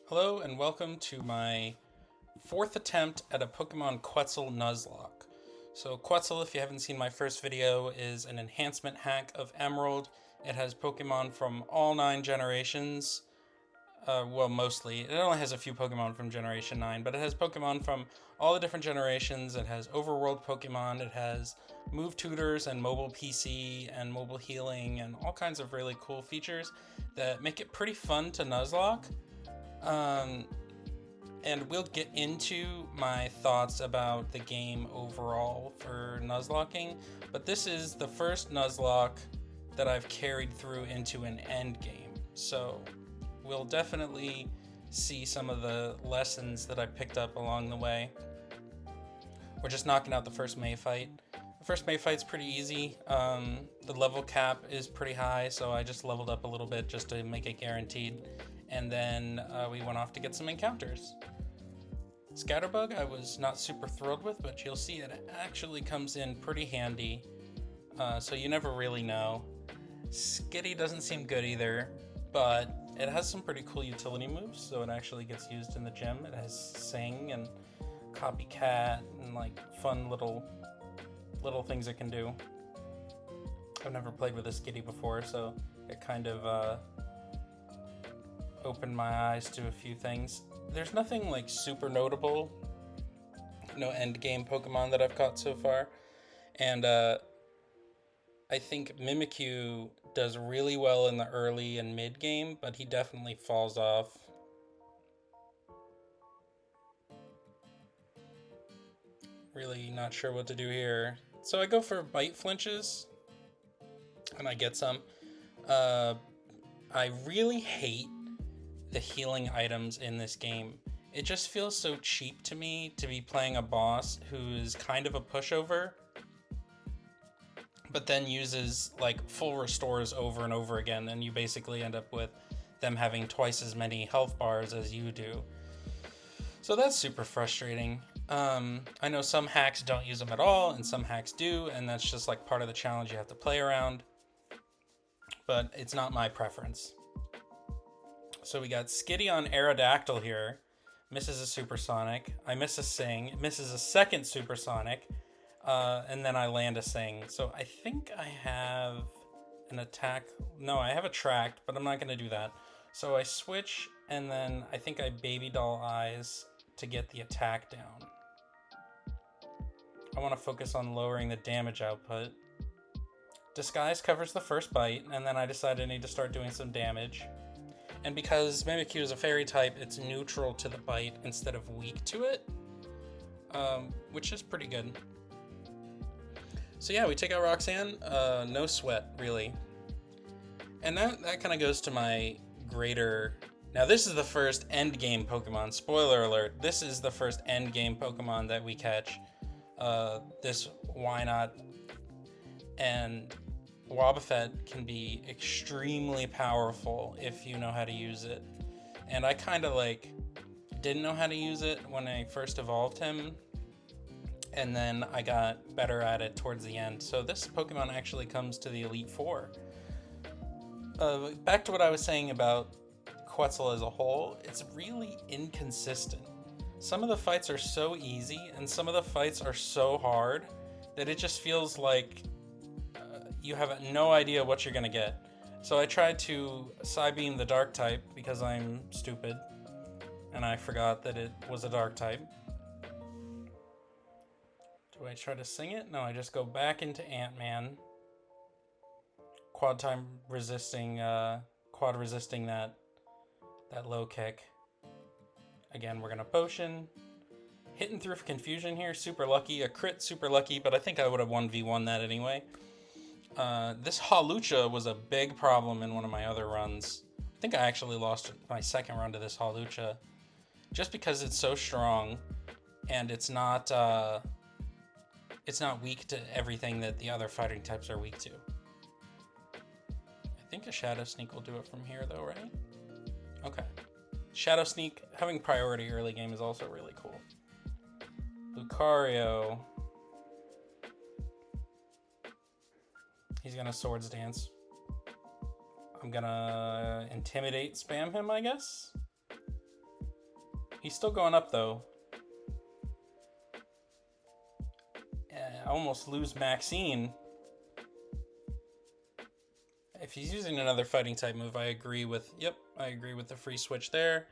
Hello and welcome to my fourth attempt at a Pokemon Quetzal Nuzlocke. So Quetzal, if you haven't seen my first video, is an enhancement hack of Emerald. It has Pokemon from all 9 generations. Well, mostly. It only has a few Pokemon from Generation 9, but it has Pokemon from all the different generations. It has overworld Pokemon. It has move tutors and mobile PC and mobile healing and all kinds of really cool features that make it pretty fun to Nuzlocke. And we'll get into my thoughts about the game overall for Nuzlocking, but this is the first Nuzlocke that I've carried through into an end game. So we'll definitely see some of the lessons that I picked up along the way. We're just knocking out the first May fight. The first May fight's pretty easy. The level cap is pretty high, so I just leveled up a little bit just to make it guaranteed. And then we went off to get some encounters. Scatterbug I was not super thrilled with, but you'll see it actually comes in pretty handy. So you never really know. Skitty doesn't seem good either, but it has some pretty cool utility moves, so it actually gets used in the gym. It has Sing and Copycat and like fun little things it can do. I've never played with a Skitty before, so it kind of opened my eyes to a few things. There's nothing like super notable, no end game Pokemon that I've caught so far, and I think Mimikyu does really well in the early and mid game, but he definitely falls off. Really not sure what to do here. So I go for bite flinches, and I get some. I really hate the healing items in this game. It just feels so cheap to me to be playing a boss who is kind of a pushover, but then uses like full restores over and over again, and you basically end up with them having twice as many health bars as you do. So that's super frustrating. I know some hacks don't use them at all, and some hacks do, and that's just like part of the challenge you have to play around, but it's not my preference. So we got Skitty on Aerodactyl here. Misses a Supersonic. I miss a Sing. Misses a second Supersonic. And then I land a Sing. So I think I have an attack. No, I have Attract, but I'm not going to do that. So I switch, and then I think I Baby Doll Eyes to get the attack down. I want to focus on lowering the damage output. Disguise covers the first bite, and then I decide I need to start doing some damage. And because Mimikyu is a fairy type, it's neutral to the bite instead of weak to it, which is pretty good. So yeah, we take out Roxanne, no sweat, really. And that kind of goes to my greater... Now this is the first endgame Pokemon, spoiler alert, this is the first endgame Pokemon that we catch. This Wynot and Wobbuffet can be extremely powerful if you know how to use it. And I kind of like didn't know how to use it when I first evolved him, and then I got better at it towards the end. So this Pokemon actually comes to the Elite Four. Back to what I was saying about Quetzal as a whole, it's really inconsistent. Some of the fights are so easy, and some of the fights are so hard that it just feels like you have no idea what you're gonna get. So I tried to Psybeam the Dark type because I'm stupid, and I forgot that it was a Dark type. Do I try to sing it? No, I just go back into Ant-Man. Quad resisting that low kick. Again, we're gonna potion. Hitting through Confusion here, super lucky. A crit, super lucky, but I think I would have 1v1 that anyway. This Hawlucha was a big problem in one of my other runs. I think I actually lost my second run to this Hawlucha, just because it's so strong, and it's not weak to everything that the other fighting types are weak to. I think a Shadow Sneak will do it from here though, right? Okay. Shadow Sneak, having priority early game is also really cool. Lucario. He's gonna Swords Dance. I'm gonna Intimidate spam him, I guess. He's still going up, though. I almost lose Maxine. If he's using another fighting type move, I agree with... Yep, I agree with the free switch there.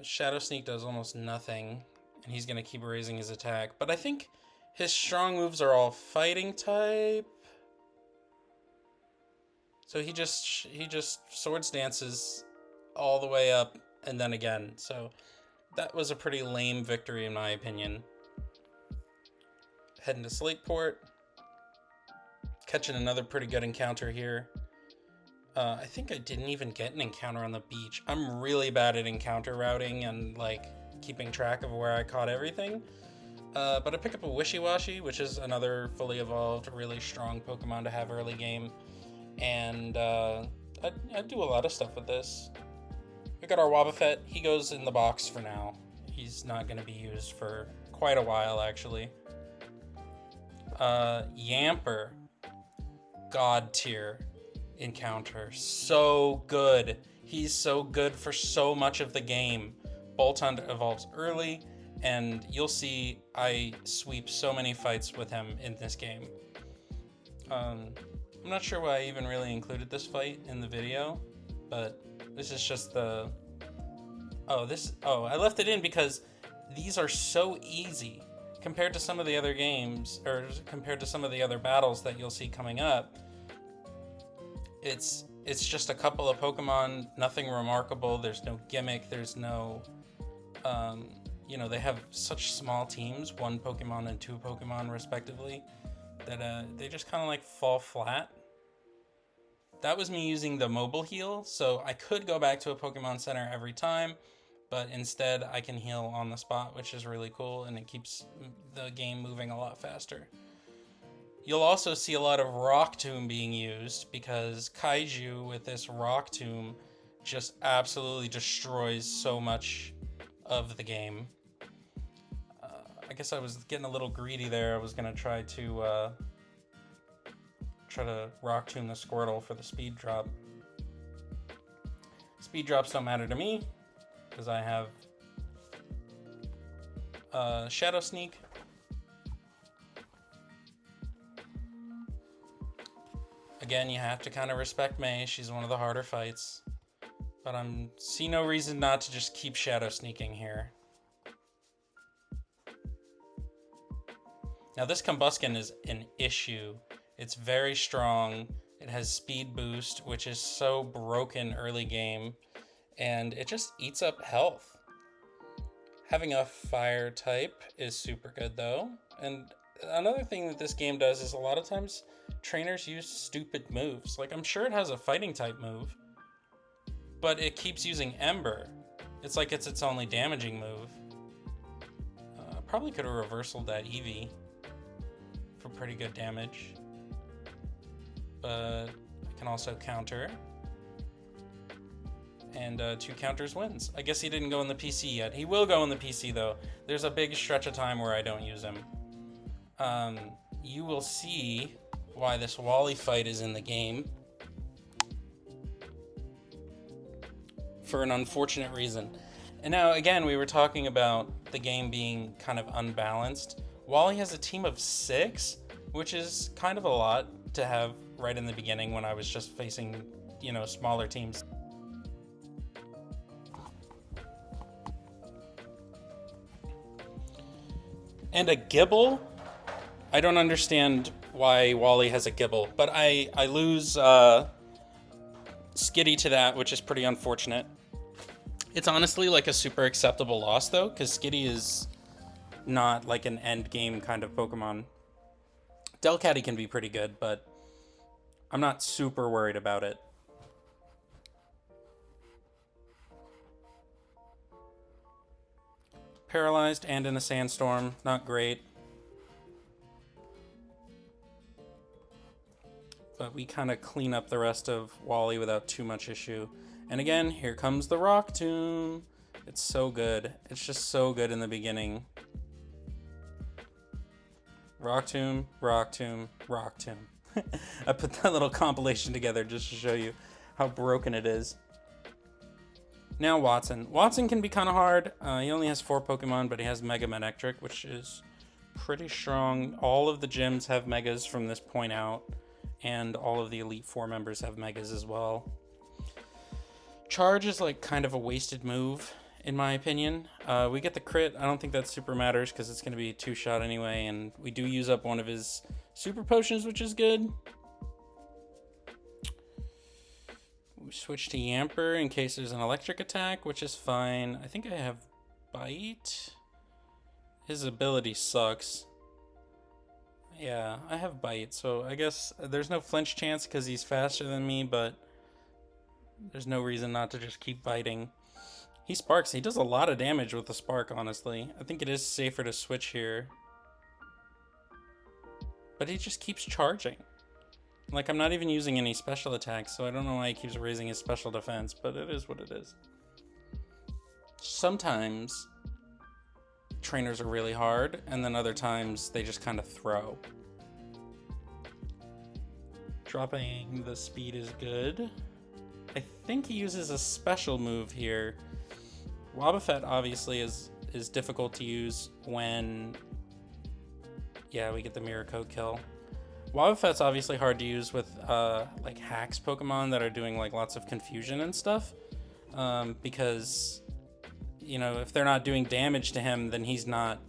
Shadow Sneak does almost nothing, and he's going to keep raising his attack. But I think his strong moves are all fighting type. So he just swords dances all the way up and then again. So that was a pretty lame victory in my opinion. Heading to Slateport. Catching another pretty good encounter here. I think I didn't even get an encounter on the beach. I'm really bad at encounter routing and like keeping track of where I caught everything. But I pick up a Wishy-Washy, which is another fully evolved, really strong Pokemon to have early game. And I do a lot of stuff with this. We got our Wobbuffet. He goes in the box for now. He's not going to be used for quite a while, actually. Yamper. God tier encounter. So good. He's so good for so much of the game. Boltund evolves early, and you'll see I sweep so many fights with him in this game. I'm not sure why I even really included this fight in the video, but this is just the... Oh, I left it in because these are so easy compared to some of the other games, or compared to some of the other battles that you'll see coming up. It's just a couple of Pokemon, nothing remarkable. There's no gimmick. There's no, they have such small teams, 1 Pokemon and 2 Pokemon respectively, that they just kind of like fall flat. That was me using the mobile heal, so I could go back to a Pokemon Center every time, but instead I can heal on the spot, which is really cool, and it keeps the game moving a lot faster. You'll also see a lot of Rock Tomb being used, because Kaiju with this Rock Tomb just absolutely destroys so much of the game. I guess I was getting a little greedy there. I was going to try to Rock Tomb the Squirtle for the speed drop. Speed drops don't matter to me, because I have Shadow Sneak. Again, you have to kind of respect May. She's one of the harder fights. But I see no reason not to just keep Shadow Sneaking here. Now this Combusken is an issue. It's very strong. It has speed boost, which is so broken early game. And it just eats up health. Having a fire type is super good though. And another thing that this game does is a lot of times trainers use stupid moves. Like, I'm sure it has a fighting type move, but it keeps using Ember. It's like it's its only damaging move. Probably could have reversaled that Eevee for pretty good damage. But I can also counter. And 2 counters wins. I guess he didn't go in the PC yet. He will go in the PC though. There's a big stretch of time where I don't use him. You will see why this Wally fight is in the game. For an unfortunate reason. And now, again, we were talking about the game being kind of unbalanced. Wally has a team of 6, which is kind of a lot to have right in the beginning when I was just facing, smaller teams. And a Gibble? I don't understand why Wally has a Gibble, but I lose Skitty to that, which is pretty unfortunate. It's honestly like a super acceptable loss though, because Skitty is not like an end game kind of Pokemon. Delcatty can be pretty good, but I'm not super worried about it. Paralyzed and in a sandstorm, not great. But we kind of clean up the rest of Wally without too much issue. And again, here comes the Rock Tomb. It's so good. It's just so good in the beginning. Rock Tomb, Rock Tomb, Rock Tomb. I put that little compilation together just to show you how broken it is. Now Watson. Watson can be kind of hard. He only has 4 Pokemon, but he has Mega Manectric, which is pretty strong. All of the gyms have Megas from this point out, and all of the Elite Four members have Megas as well. Charge is like kind of a wasted move, in my opinion. We get the crit. I don't think that super matters because it's going to be 2-shot anyway, and we do use up one of his super potions, which is good. We switch to Yamper in case there's an electric attack, which is fine. I think I have Bite. His ability sucks. Yeah, I have Bite, so I guess there's no flinch chance because he's faster than me, but there's no reason not to just keep biting. He sparks. He does a lot of damage with the spark, honestly. I think it is safer to switch here. But he just keeps charging. Like, I'm not even using any special attacks, so I don't know why he keeps raising his special defense, but it is what it is. Sometimes trainers are really hard, and then other times they just kind of throw. Dropping the speed is good. I think he uses a special move here. Wobbuffet obviously is difficult to use when... Yeah, we get the Mirror Coat kill. Wobbuffet's obviously hard to use with like hacks Pokemon that are doing like lots of confusion and stuff. Because, you know, if they're not doing damage to him, then he's not...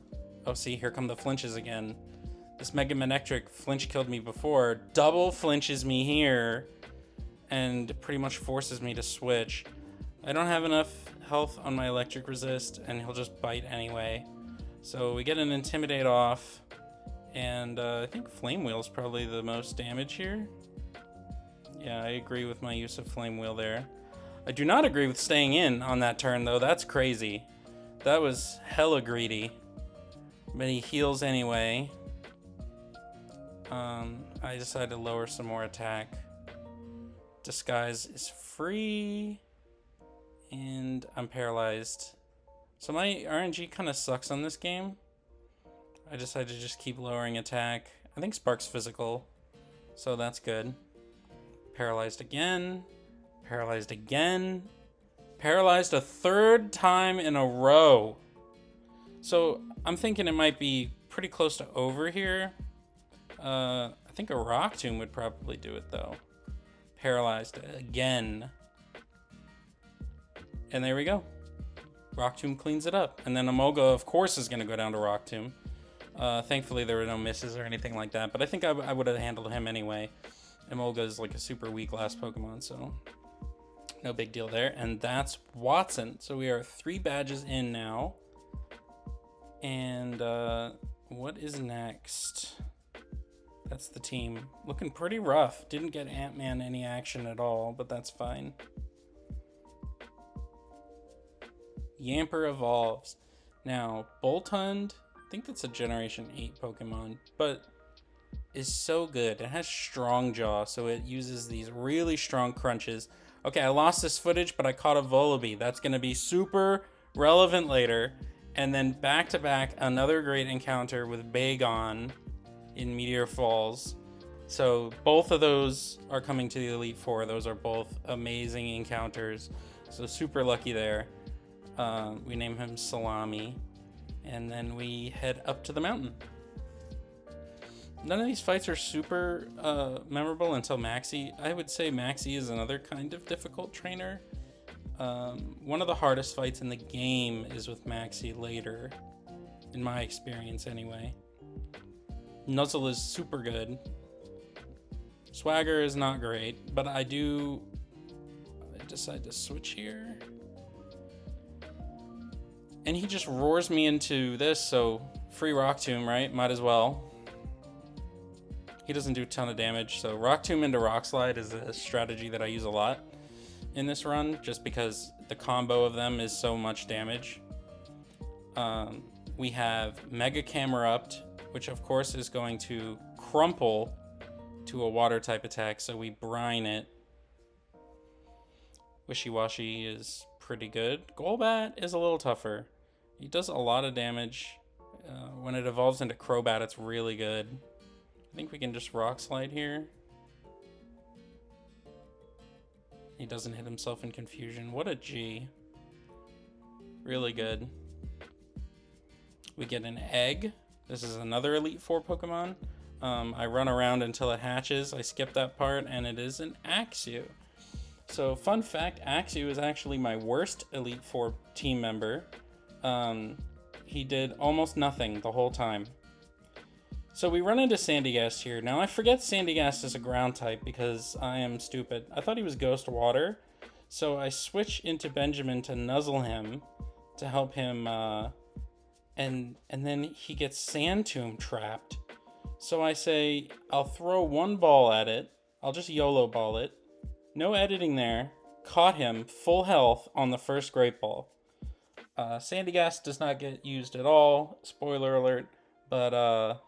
Oh, see, here come the flinches again. This Mega Manectric flinch killed me before. Double flinches me here. And pretty much forces me to switch. I don't have enough health on my electric resist, and he'll just bite anyway. So we get an Intimidate off, and I think Flame Wheel is probably the most damage here. Yeah, I agree with my use of Flame Wheel there. I do not agree with staying in on that turn, though. That's crazy. That was hella greedy. But he heals anyway. I decided to lower some more attack. Disguise is free, and I'm paralyzed. So my RNG kind of sucks on this game. I decided to just keep lowering attack. I think Spark's physical, so that's good. Paralyzed again. Paralyzed again. Paralyzed a 3rd time in a row. So I'm thinking it might be pretty close to over here. I think a Rock Tomb would probably do it, though. Paralyzed again. And there we go. Rock Tomb cleans it up. And then Emolga, of course, is going to go down to Rock Tomb. Thankfully, there were no misses or anything like that. But I think I would have handled him anyway. Emolga is like a super weak last Pokemon, so no big deal there. And that's Watson. So we are 3 badges in now. And what is next? That's the team. Looking pretty rough. Didn't get Ant-Man any action at all, but that's fine. Yamper evolves. Now, Boltund, I think that's a Generation 8 Pokemon, but is so good. It has Strong Jaw, so it uses these really strong crunches. Okay, I lost this footage, but I caught a Volibee. That's going to be super relevant later. And then back-to-back, another great encounter with Bagon in Meteor Falls. So both of those are coming to the Elite Four. Those are both amazing encounters. So super lucky there. We name him Salami. And then we head up to the mountain. None of these fights are super memorable until Maxie. I would say Maxie is another kind of difficult trainer. One of the hardest fights in the game is with Maxie later. In my experience anyway. Nuzzle is super good. Swagger is not great, but I decide to switch here. And he just roars me into this, so free Rock Tomb, right? Might as well. He doesn't do a ton of damage, so Rock Tomb into Rock Slide is a strategy that I use a lot in this run, just because the combo of them is so much damage. We have Mega Camerupt, which of course is going to crumple to a water type attack, so we brine it. Wishy-Washy is pretty good. Golbat is a little tougher. He does a lot of damage. When it evolves into Crobat, it's really good. I think we can just Rock Slide here. He doesn't hit himself in confusion. What a G. Really good. We get an egg. This is another Elite Four Pokemon. I run around until it hatches. I skip that part, and it is an Axew. So, fun fact, Axew is actually my worst Elite Four team member. He did almost nothing the whole time. So we run into Sandygast here. Now I forget Sandygast is a ground type because I am stupid. I thought he was Ghost Water. So I switch into Benjamin to nuzzle him to help him, and then he gets Sand Tomb trapped. So I say, I'll throw one ball at it. I'll just YOLO ball it. No editing there. Caught him, full health on the first Great Ball. Sandygast does not get used at all. Spoiler alert. But,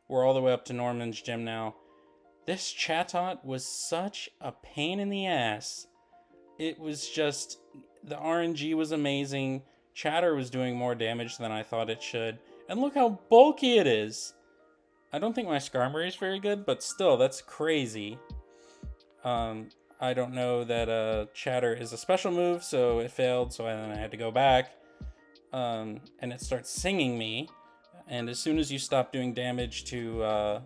we're all the way up to Norman's gym now. This Chatot was such a pain in the ass. It was just, the RNG was amazing. Chatter was doing more damage than I thought it should. And look how bulky it is. I don't think my Skarmory is very good, but still, that's crazy. I don't know that Chatter is a special move, so it failed, so then I had to go back. And it starts singing me. And as soon as you stop doing damage to,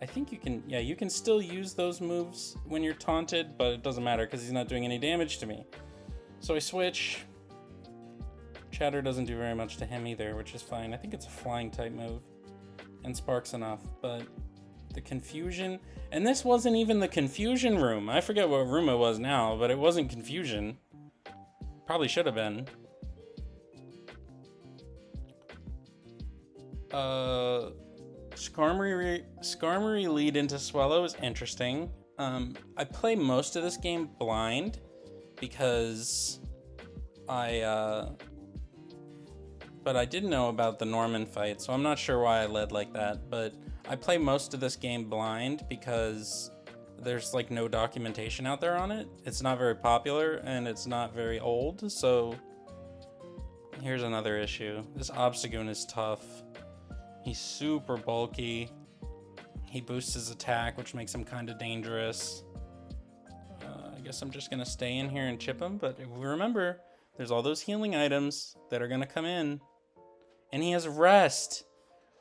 I think you can still use those moves when you're taunted, but it doesn't matter because he's not doing any damage to me. So I switch. Chatter doesn't do very much to him either, which is fine. I think it's a flying type move. And Spark's enough, but the confusion, and this wasn't even the confusion room. I forget what room it was now, but it wasn't confusion. Probably should have been. Skarmory lead into Swallow is interesting. I play most of this game blind because but I did know about the Norman fight, so I'm not sure why I led like that, but I play most of this game blind because there's like no documentation out there on it. It's not very popular and it's not very old, so here's another issue. This Obstagoon is tough. He's super bulky. He boosts his attack, which makes him kind of dangerous. I guess I'm just going to stay in here and chip him, but remember, there's all those healing items that are going to come in. And he has Rest,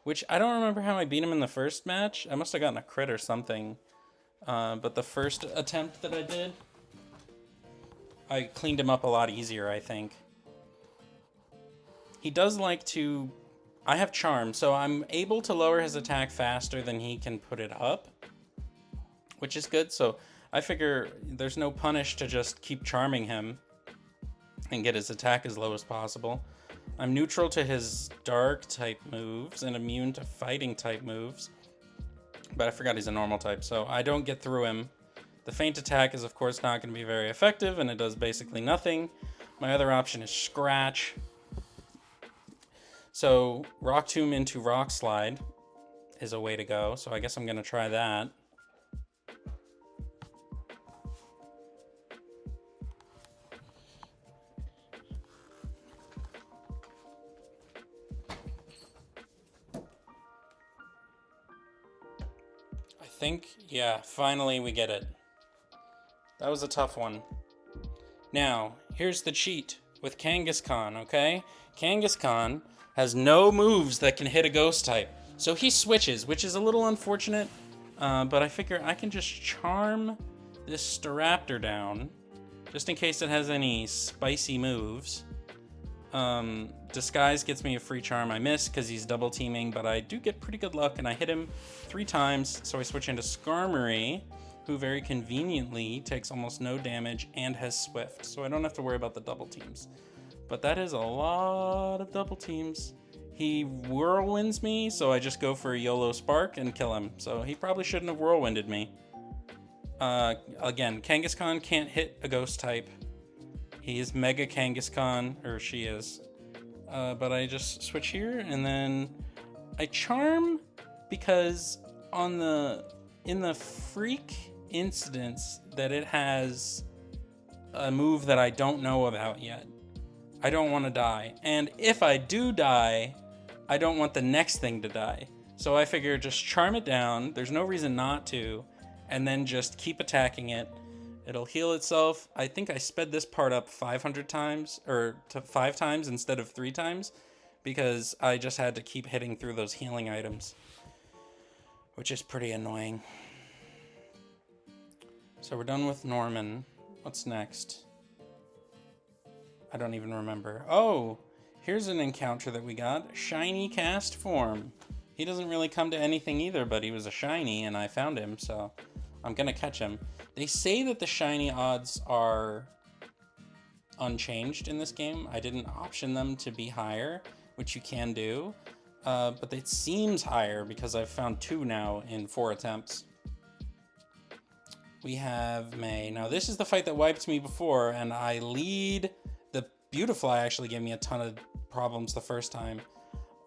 which I don't remember how I beat him in the first match. I must have gotten a crit or something. But the first attempt that I did, I cleaned him up a lot easier, I think. He does like to... I have Charm, so I'm able to lower his attack faster than he can put it up, which is good. So I figure there's no punish to just keep charming him and get his attack as low as possible. I'm neutral to his dark type moves and immune to fighting type moves, but I forgot he's a normal type, so I don't get through him. The feint attack is of course not going to be very effective, and it does basically nothing. My other option is Scratch. So Rock Tomb into Rock Slide is a way to go, so I guess I'm going to try that. I think, yeah, finally we get it. That was a tough one. Now, here's the cheat with Kangaskhan, okay? Kangaskhan has no moves that can hit a ghost type. So he switches, which is a little unfortunate, but I figure I can just charm this Staraptor down, just in case it has any spicy moves. Disguise gets me a free charm. I miss because he's double teaming, but I do get pretty good luck, and I hit him 3 times, so I switch into Skarmory, who very conveniently takes almost no damage and has Swift, so I don't have to worry about the double teams. But that is a lot of double teams. He whirlwinds me, so I just go for a YOLO Spark and kill him. So he probably shouldn't have whirlwinded me. Again, Kangaskhan can't hit a ghost type. He is Mega Kangaskhan, or she is. But I just switch here, and then I charm because in the freak instance that it has a move that I don't know about yet, I don't want to die. And if I do die, I don't want the next thing to die. So I figure just charm it down. There's no reason not to. And then just keep attacking it. It'll heal itself. I think I sped this part up 500 times, or to 5 times instead of 3 times, because I just had to keep hitting through those healing items, which is pretty annoying. So we're done with Norman. What's next? I don't even remember. Oh, here's an encounter that we got. Shiny cast form. He doesn't really come to anything either, but he was a shiny and I found him, so I'm gonna catch him. They say that the shiny odds are unchanged in this game. I didn't option them to be higher, which you can do, but it seems higher because I've found 2 now in 4 attempts. We have May. Now this is the fight that wiped me before, and I lead. The Beautifly actually gave me a ton of problems the first time.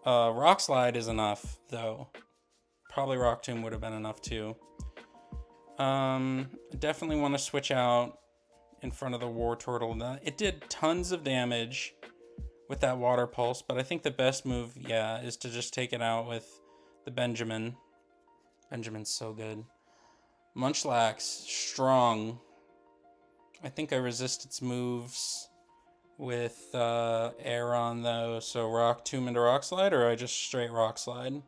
Rock Slide is enough, though. Probably Rock Tomb would have been enough too. Definitely want to switch out in front of the War Turtle. It did tons of damage with that Water Pulse, but I think the best move, yeah, is to just take it out with the Benjamin. Benjamin's so good. Munchlax, strong. I think I resist its moves with air on though, so Rock Tomb into Rock Slide, or I just straight Rock Slide.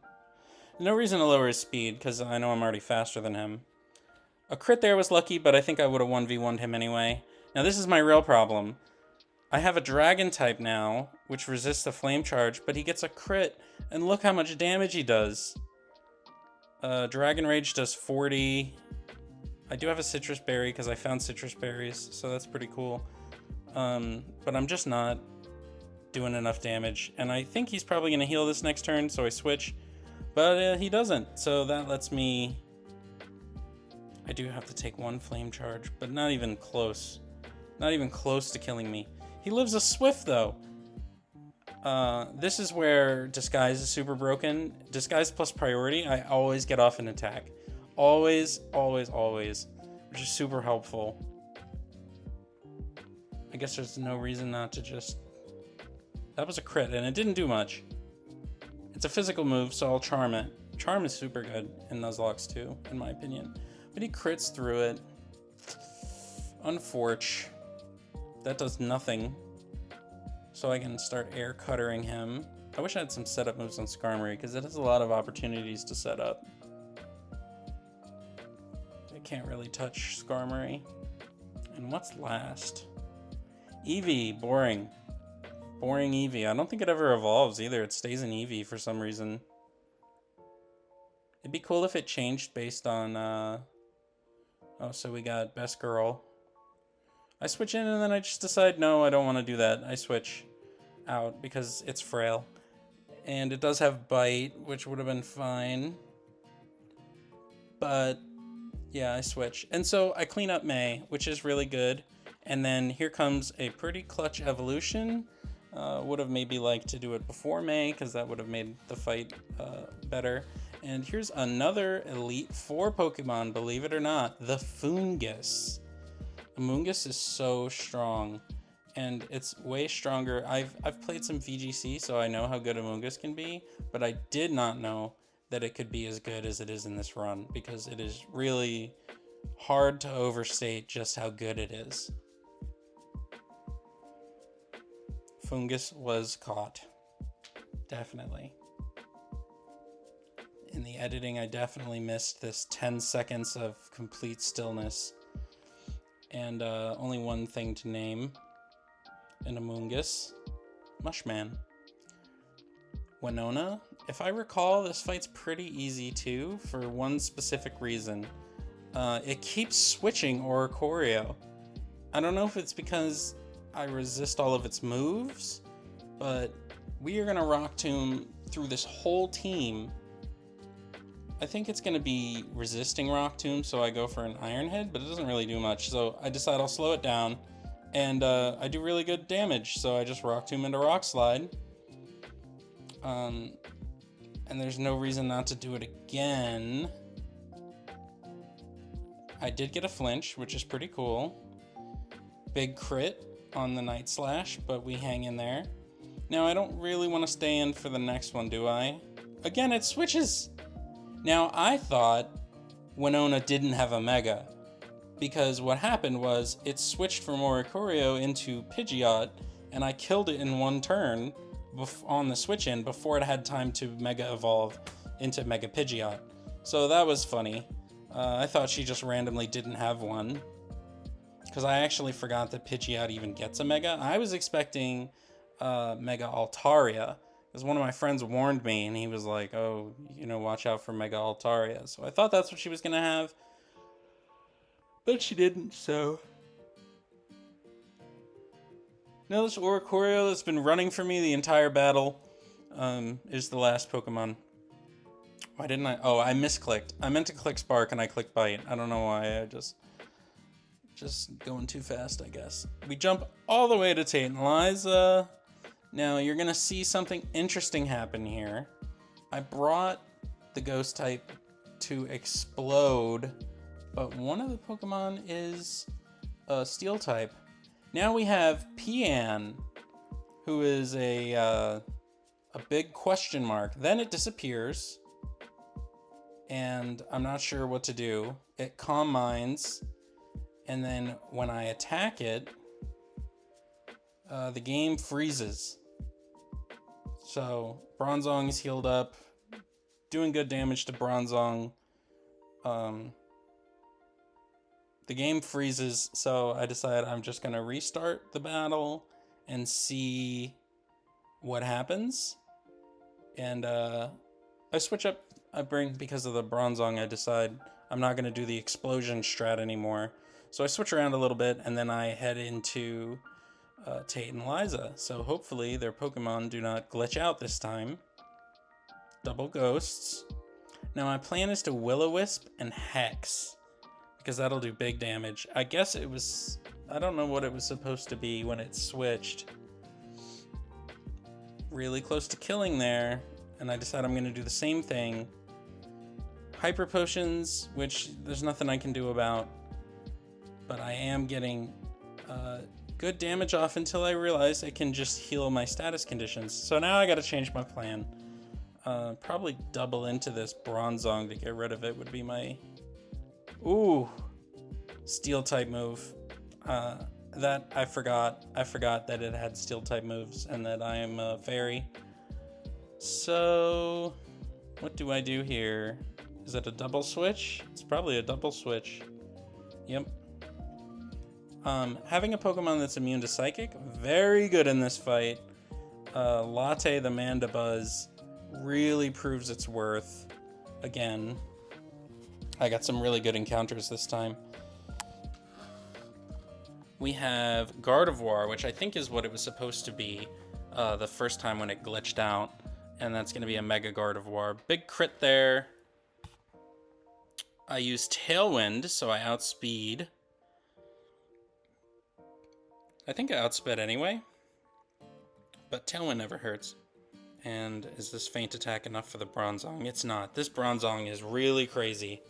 No reason to lower his speed, because I know I'm already faster than him. A crit there was lucky, but I think I would have 1v1'd him anyway. Now this is my real problem. I have a Dragon type now, which resists the Flame Charge, but he gets a crit, and look how much damage he does. Dragon Rage does 40. I do have a Citrus Berry, because I found Citrus Berries, so that's pretty cool. But I'm just not doing enough damage, and I think he's probably going to heal this next turn, so I switch, but he doesn't, so that lets me... I do have to take 1 Flame Charge, but not even close. Not even close to killing me. He lives a Swift, though. This is where Disguise is super broken. Disguise plus Priority, I always get off an attack. Always, always, always, which is super helpful. I guess there's no reason not to just... That was a crit, and it didn't do much. It's a physical move, so I'll Charm it. Charm is super good in Nuzlocke too, in my opinion. But he crits through it. Unfortunate. That does nothing. So I can start air cuttering him. I wish I had some setup moves on Skarmory, because it has a lot of opportunities to set up. I can't really touch Skarmory. And what's last? Eevee, boring. Boring Eevee. I don't think it ever evolves either. It stays in Eevee for some reason. It'd be cool if it changed based on, oh, so we got Best Girl. I switch in and then I just decide, no, I don't want to do that. I switch out because it's frail. And it does have Bite, which would have been fine. But, yeah, I switch. And so I clean up May, which is really good. And then here comes a pretty clutch evolution. Would have maybe liked to do it before May, because that would have made the fight better. And here's another Elite Four Pokemon, believe it or not, the Foongus. Amoonguss is so strong, and it's way stronger. I've played some VGC, so I know how good Amoonguss can be, but I did not know that it could be as good as it is in this run, because it is really hard to overstate just how good it is. Foongus was caught. Definitely. In the editing, I definitely missed this 10 seconds of complete stillness. And only one thing to name in Amoonguss. Mushman. Winona. If I recall, this fight's pretty easy too, for one specific reason. It keeps switching Oricorio. I don't know if it's because I resist all of its moves, but we are going to Rock Tomb through this whole team. I think it's going to be resisting Rock Tomb, so I go for an Iron Head, but it doesn't really do much, so I decide I'll slow it down, and I do really good damage, so I just Rock Tomb into Rock Slide. And there's no reason not to do it again. I did get a flinch, which is pretty cool. Big crit on the Night Slash, but we hang in there. Now, I don't really want to stay in for the next one, do I? Again, it switches! Now, I thought Winona didn't have a Mega, because what happened was it switched from Oricorio into Pidgeot, and I killed it in one turn on the switch in before it had time to Mega Evolve into Mega Pidgeot. So that was funny. I thought she just randomly didn't have one, because I actually forgot that Pidgeot even gets a Mega. I was expecting Mega Altaria, because one of my friends warned me, and he was like, oh, watch out for Mega Altaria. So I thought that's what she was going to have, but she didn't, so... Now this Oricorio that's been running for me the entire battle is the last Pokemon. Why didn't I? Oh, I misclicked. I meant to click Spark and I clicked Bite. I don't know why. I just going too fast, I guess. We jump all the way to Tate and Liza. Now you're going to see something interesting happen here. I brought the Ghost type to explode, but one of the Pokemon is a Steel type. Now we have Pian, who is a big question mark. Then it disappears, and I'm not sure what to do. It Calm Minds, and then when I attack it, the game freezes. So Bronzong is healed up, doing good damage to Bronzong. The game freezes, so I decide I'm just going to restart the battle and see what happens. And I switch up, because of the Bronzong, I decide I'm not going to do the explosion strat anymore. So I switch around a little bit, and then I head into Tate and Liza. So hopefully their Pokemon do not glitch out this time. Double Ghosts. Now my plan is to Will-O-Wisp and Hex, because that'll do big damage. I guess it was... I don't know what it was supposed to be when it switched. Really close to killing there, and I decide I'm going to do the same thing. Hyper Potions, which there's nothing I can do about, but I am getting good damage off until I realize I can just heal my status conditions. So now I got to change my plan. Probably double into this Bronzong to get rid of it would be my... Ooh, Steel type move. That I forgot. I forgot that it had Steel type moves and that I am a fairy. So, what do I do here? Is it a double switch? It's probably a double switch. Yep. Having a Pokemon that's immune to Psychic, very good in this fight. Latte the Mandibuzz really proves its worth again. I got some really good encounters this time. We have Gardevoir, which I think is what it was supposed to be the first time when it glitched out. And that's going to be a Mega Gardevoir. Big crit there. I use Tailwind, so I outspeed. I think I outsped anyway. But Tailwind never hurts. And is this Feint Attack enough for the Bronzong? It's not. This Bronzong is really crazy.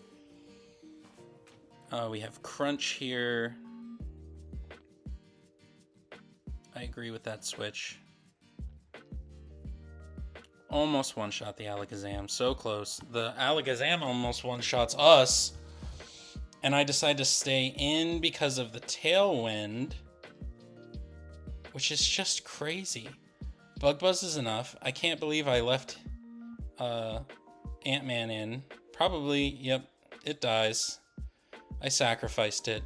We have Crunch here. I agree with that switch. Almost one-shot the Alakazam. So close. The Alakazam almost one-shots us. And I decide to stay in because of the Tailwind, which is just crazy. Bug Buzz is enough. I can't believe I left Ant-Man in. Probably, yep, it dies. I sacrificed it.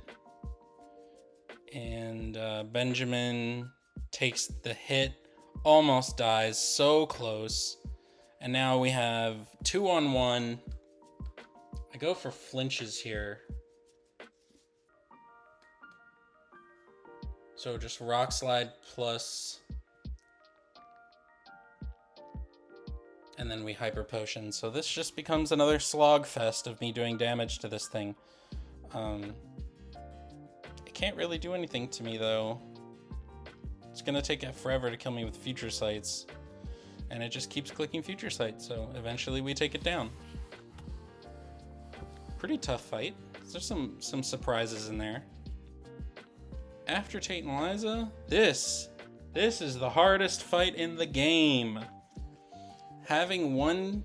And Benjamin takes the hit, almost dies, so close. And now we have 2-on-1. I go for flinches here. So just Rock Slide plus... and then we Hyper Potion. So this just becomes another slog fest of me doing damage to this thing. It can't really do anything to me, though. It's gonna take it forever to kill me with Future Sights. And it just keeps clicking Future Sight, so eventually we take it down. Pretty tough fight. There's some surprises in there. After Tate and Liza, this is the hardest fight in the game. Having one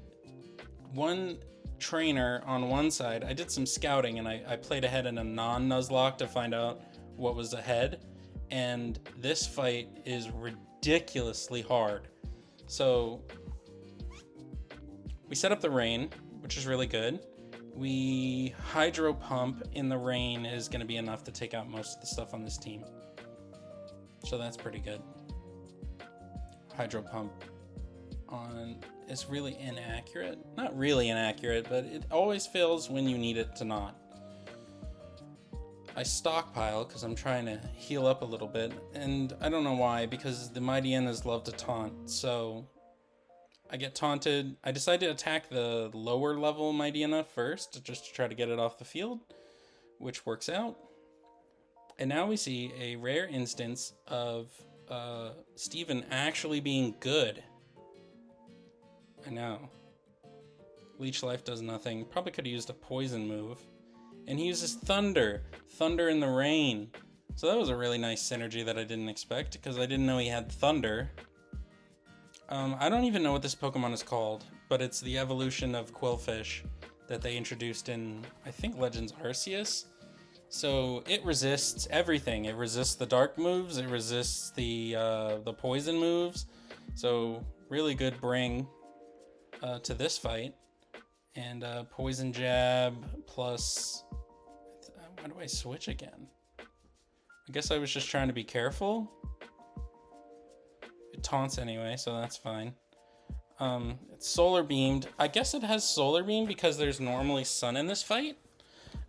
trainer on one side. I did some scouting, and I played ahead in a non-Nuzlocke to find out what was ahead. And this fight is ridiculously hard. So we set up the rain, which is really good. We hydro pump in the rain is going to be enough to take out most of the stuff on this team. So that's pretty good. Hydro pump on is really inaccurate. Not really inaccurate, but it always fails when you need it to not. I stockpile because I'm trying to heal up a little bit, and I don't know why, because the Mighty-Enas love to taunt, so I get taunted. I decide to attack the lower level Mighty-Ena first, just to try to get it off the field, which works out. And now we see a rare instance of Steven actually being good. I know. Leech Life does nothing. Probably could have used a poison move. And he uses Thunder. Thunder in the rain. So that was a really nice synergy that I didn't expect, because I didn't know he had Thunder. I don't even know what this Pokemon is called, but it's the evolution of Quillfish that they introduced in, I think, Legends Arceus. So it resists everything. It resists the dark moves. It resists the poison moves. So really good bring to this fight. And poison jab plus... Why do I switch again? I guess I was just trying to be careful. It taunts anyway, so that's fine. It's solar beamed. I guess it has solar beam because there's normally sun in this fight.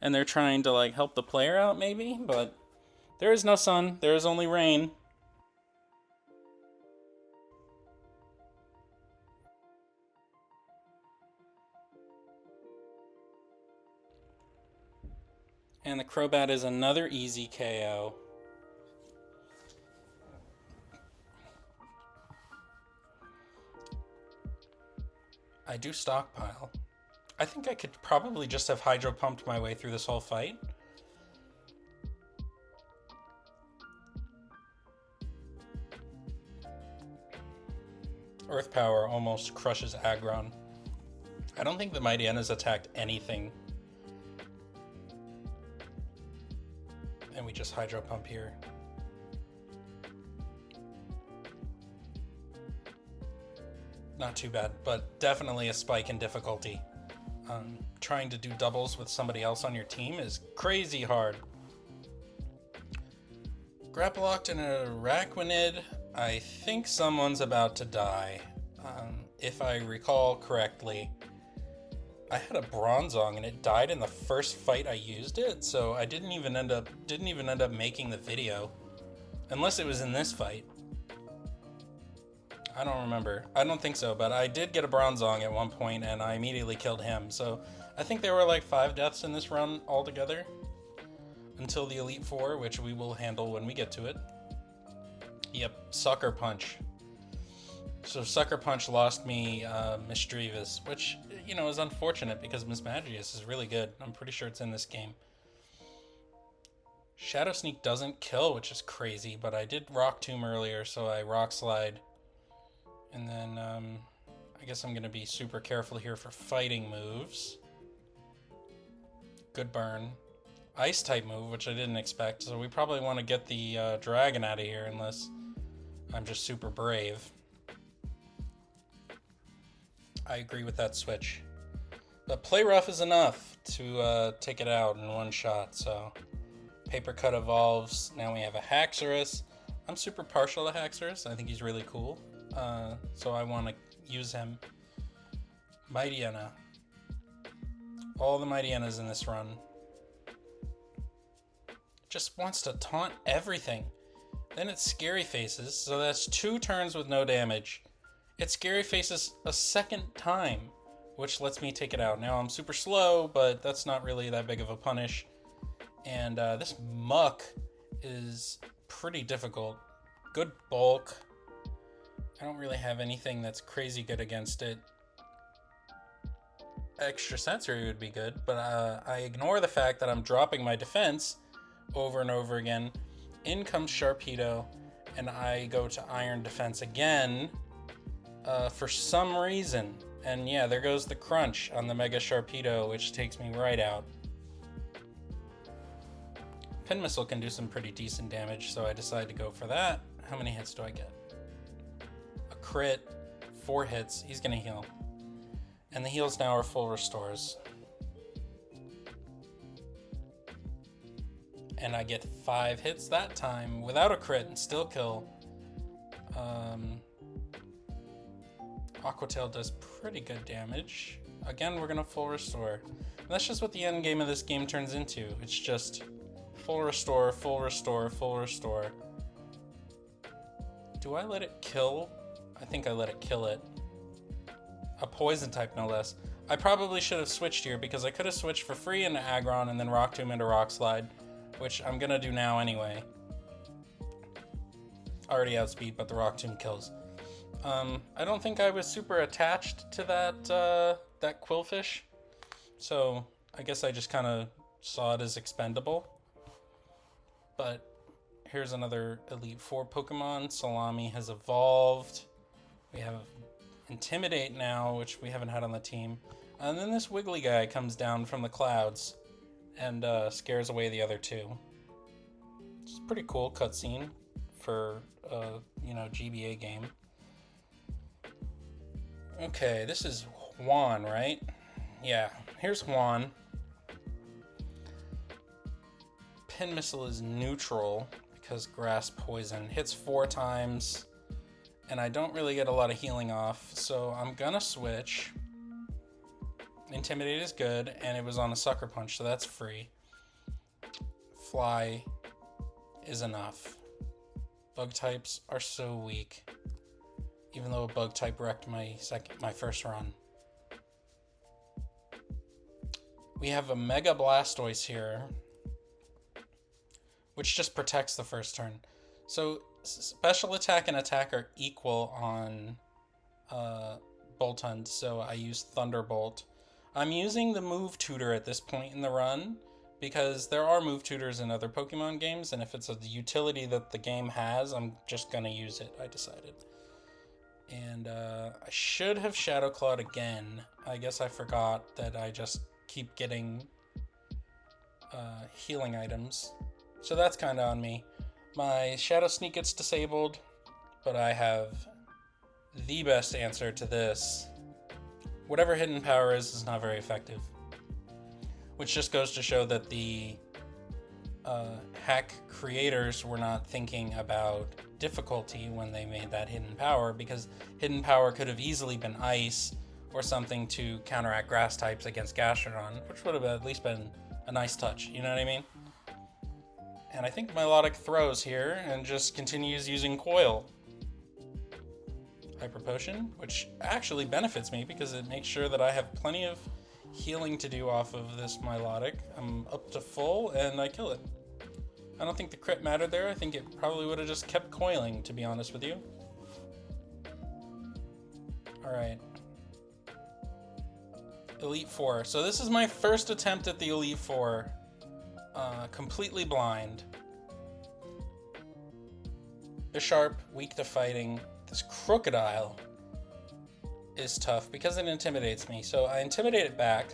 And they're trying to like help the player out maybe, but there is no sun. There is only rain. And the Crobat is another easy KO. I do stockpile. I think I could probably just have hydro pumped my way through this whole fight. Earth Power almost crushes Aggron. I don't think the Mighty-Ena's attacked anything. And we just hydro pump here. Not too bad, but definitely a spike in difficulty. Trying to do doubles with somebody else on your team is crazy hard. Grapple locked in a Araquanid. I think someone's about to die. If I recall correctly, I had a Bronzong and it died in the first fight I used it, so I didn't even end up making the video, unless it was in this fight. I don't remember. I don't think so, but I did get a Bronzong at one point and I immediately killed him. So I think there were like 5 deaths in this run altogether until the Elite Four, which we will handle when we get to it. Yep, Sucker Punch. So Sucker Punch lost me Misdreavus, which, you know, is unfortunate because Mismagius is really good. I'm pretty sure it's in this game. Shadow Sneak doesn't kill, which is crazy, but I did Rock Tomb earlier, so I Rock Slide. And then I guess I'm going to be super careful here for fighting moves. Good burn. Ice type move, which I didn't expect, so we probably want to get the dragon out of here unless I'm just super brave. I agree with that switch. But play rough is enough to take it out in one shot, so Paper Cut evolves. Now we have a Haxorus. I'm super partial to Haxorus. I think he's really cool. So I want to use him. Mighty-Ena. All the Mighty-Enas in this run. Just wants to taunt everything. Then it's Scary Faces, so that's 2 turns with no damage. It Scary Faces a second time, which lets me take it out. Now I'm super slow, but that's not really that big of a punish. And this Muck is pretty difficult. Good bulk. I don't really have anything that's crazy good against it. Extra sensory would be good, but I ignore the fact that I'm dropping my defense over and over again. In comes Sharpedo, and I go to Iron Defense again for some reason. And yeah, there goes the crunch on the Mega Sharpedo, which takes me right out. Pin Missile can do some pretty decent damage, so I decide to go for that. How many hits do I get? A crit, 4 hits, he's gonna heal. And the heals now are full restores. And I get 5 hits that time without a crit and still kill. Aquatail does pretty good damage. Again, we're gonna full restore. And that's just what the end game of this game turns into. It's just full restore, full restore, full restore. Do I let it kill? I think I let it kill it. A poison type, no less. I probably should have switched here because I could have switched for free into Aggron and then Rock Tomb into Rock Slide, which I'm gonna do now anyway. Already outspeed, but the Rock Tomb kills. I don't think I was super attached to that Quillfish, so I guess I just kind of saw it as expendable. But here's another Elite Four Pokemon. Salami has evolved. We have Intimidate now, which we haven't had on the team. And then this Wiggly guy comes down from the clouds and scares away the other two. It's a pretty cool cutscene for GBA game. Okay, this is Juan, right? Yeah, here's Juan. Pin Missile is neutral because Grass Poison hits 4 times, and I don't really get a lot of healing off, so I'm gonna switch. Intimidate is good, and it was on a Sucker Punch, so that's free. Fly is enough. Bug types are so weak, even though a bug type wrecked my first run. We have a Mega Blastoise here, which just protects the first turn. So special attack and attack are equal on Boltund, so I use Thunderbolt. I'm using the Move Tutor at this point in the run because there are Move Tutors in other Pokemon games, and if it's a utility that the game has, I'm just gonna use it, I decided. And I should have Shadow Clawed again. I guess I forgot that I just keep getting healing items. So that's kind of on me. My Shadow Sneak gets disabled, but I have the best answer to this. Whatever Hidden Power is not very effective. Which just goes to show that the hack creators were not thinking about difficulty when they made that Hidden Power, because Hidden Power could have easily been Ice or something to counteract Grass types against Gastrodon, which would have at least been a nice touch, you know what I mean? And I think Milotic throws here and just continues using Coil. Hyper Potion, which actually benefits me because it makes sure that I have plenty of healing to do off of this Milotic. I'm up to full and I kill it. I don't think the crit mattered there. I think it probably would have just kept coiling, to be honest with you. Alright. Elite Four. So this is my first attempt at the Elite Four. Completely blind. Bisharp, weak to fighting. This Crocodile is tough because it intimidates me. So I intimidate it back.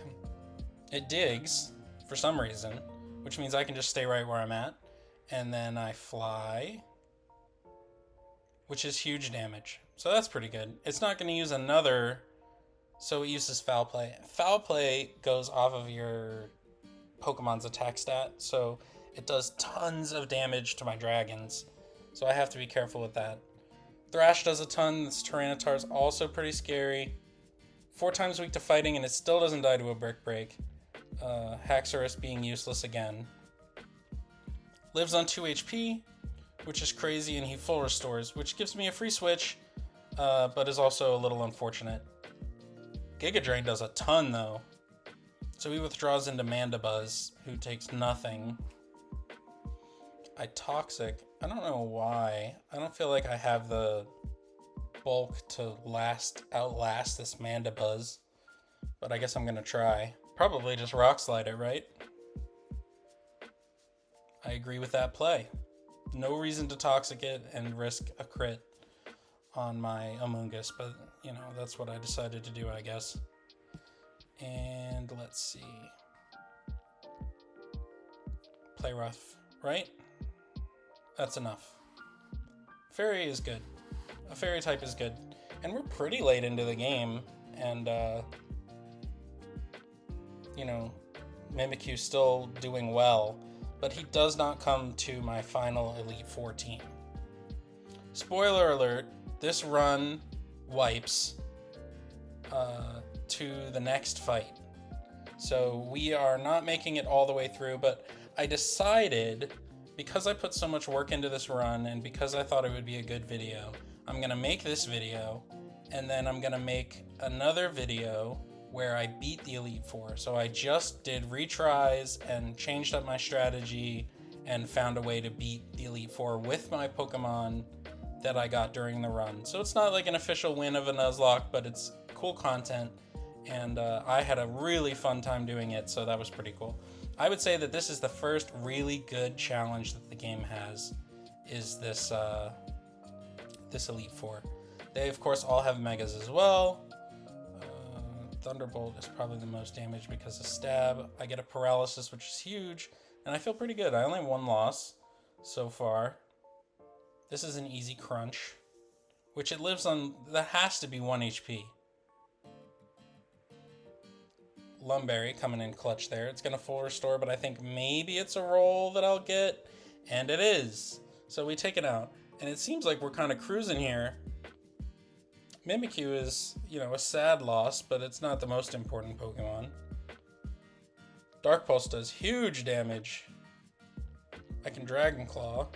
It digs for some reason, which means I can just stay right where I'm at. And then I fly, which is huge damage. So that's pretty good. It's not going to use another, so it uses Foul Play. Foul Play goes off of your Pokemon's attack stat, so it does tons of damage to my dragons. So I have to be careful with that. Thrash does a ton. This Tyranitar is also pretty scary. 4 times weak to fighting, and it still doesn't die to a Brick Break. Haxorus being useless again. Lives on 2 HP, which is crazy, and he full restores, which gives me a free switch, but is also a little unfortunate. Giga Drain does a ton, though. So he withdraws into Mandibuzz, who takes nothing. I Toxic. I don't know why. I don't feel like I have the bulk to outlast this Mandibuzz, but I guess I'm gonna try. Probably just Rock Slide it, right? I agree with that play. No reason to Toxic it and risk a crit. on my Amoonguss, but you know, that's what I decided to do, I guess. And let's see. Play rough, right? That's enough. Fairy is good. A fairy type is good. And we're pretty late into the game, and you know, Mimikyu's still doing well, but he does not come to my final Elite Four team. Spoiler alert, this run wipes to the next fight. So we are not making it all the way through, but I decided, because I put so much work into this run and because I thought it would be a good video, I'm going to make this video, and then I'm going to make another video where I beat the Elite Four. So I just did retries and changed up my strategy and found a way to beat the Elite Four with my Pokemon that I got during the run. So it's not like an official win of a Nuzlocke, but it's cool content, and I had a really fun time doing it, so that was pretty cool. I would say that this is the first really good challenge that the game has, is this this Elite Four. They, of course, all have Megas as well. Thunderbolt is probably the most damage because of Stab. I get a Paralysis, which is huge, and I feel pretty good. I only have one loss so far. This is an easy crunch, which it lives on. That has to be 1 HP. Lumberry coming in clutch there. It's going to full restore, but I think maybe it's a roll that I'll get, and it is. So we take it out, and it seems like we're kind of cruising here. Mimikyu is, you know, a sad loss, but it's not the most important Pokemon. Dark Pulse does huge damage. I can Dragon Claw,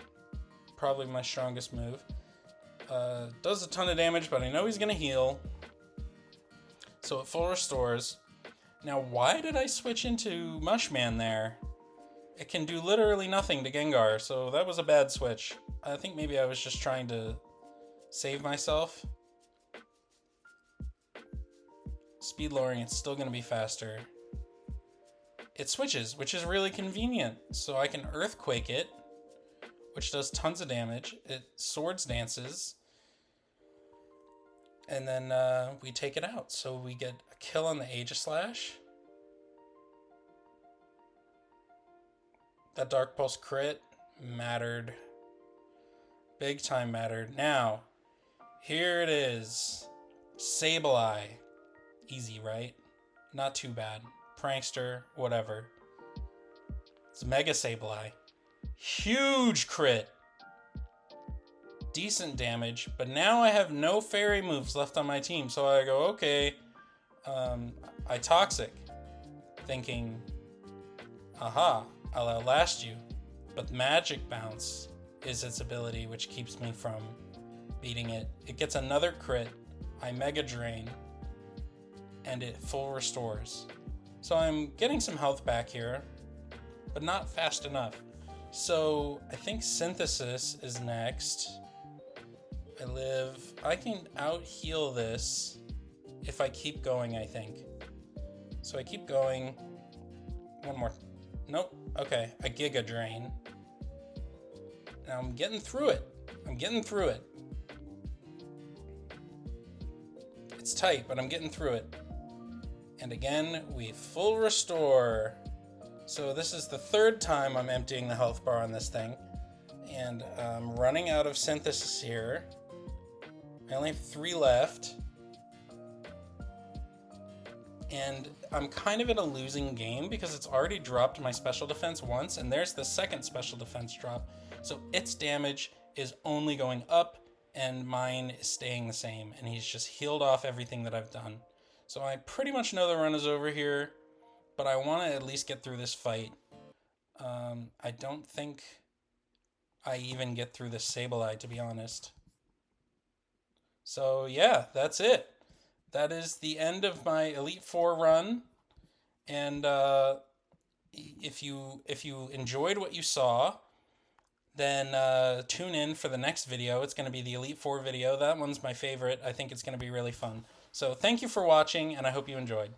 probably my strongest move. Does a ton of damage, but I know he's gonna heal. So it full restores. Now, why did I switch into Mushman there? It can do literally nothing to Gengar, so that was a bad switch. I think maybe I was just trying to save myself. Speed lowering, it's still going to be faster. It switches, which is really convenient. So I can Earthquake it, which does tons of damage. It Swords Dances. And then we take it out. So we get a kill on the Aegislash. That Dark Pulse crit mattered. Big time mattered. Now, here it is. Sableye. Easy, right? Not too bad. Prankster, whatever. It's Mega Sableye. Huge crit. Decent damage, but now I have no fairy moves left on my team, so I go, okay, I Toxic, thinking, aha, I'll outlast you, but Magic Bounce is its ability, which keeps me from beating it. It gets another crit, I Mega Drain, and it full restores. So I'm getting some health back here, but not fast enough. So I think Synthesis is next. I can out-heal this if I keep going, I think. So I keep going. One more. Nope. Okay, a Giga Drain. Now I'm getting through it. It's tight, but I'm getting through it. And again, we full restore. So this is the third time I'm emptying the health bar on this thing. And I'm running out of Synthesis here. I only have 3 left. And I'm kind of in a losing game because it's already dropped my special defense once, and there's the second special defense drop. So its damage is only going up, and mine is staying the same. And he's just healed off everything that I've done. So I pretty much know the run is over here, but I want to at least get through this fight. I don't think I even get through this Sableye, to be honest. So yeah, that's it. That is the end of my Elite Four run. And if you enjoyed what you saw, then tune in for the next video. It's going to be the Elite Four video. That one's my favorite. I think it's going to be really fun. So thank you for watching, and I hope you enjoyed.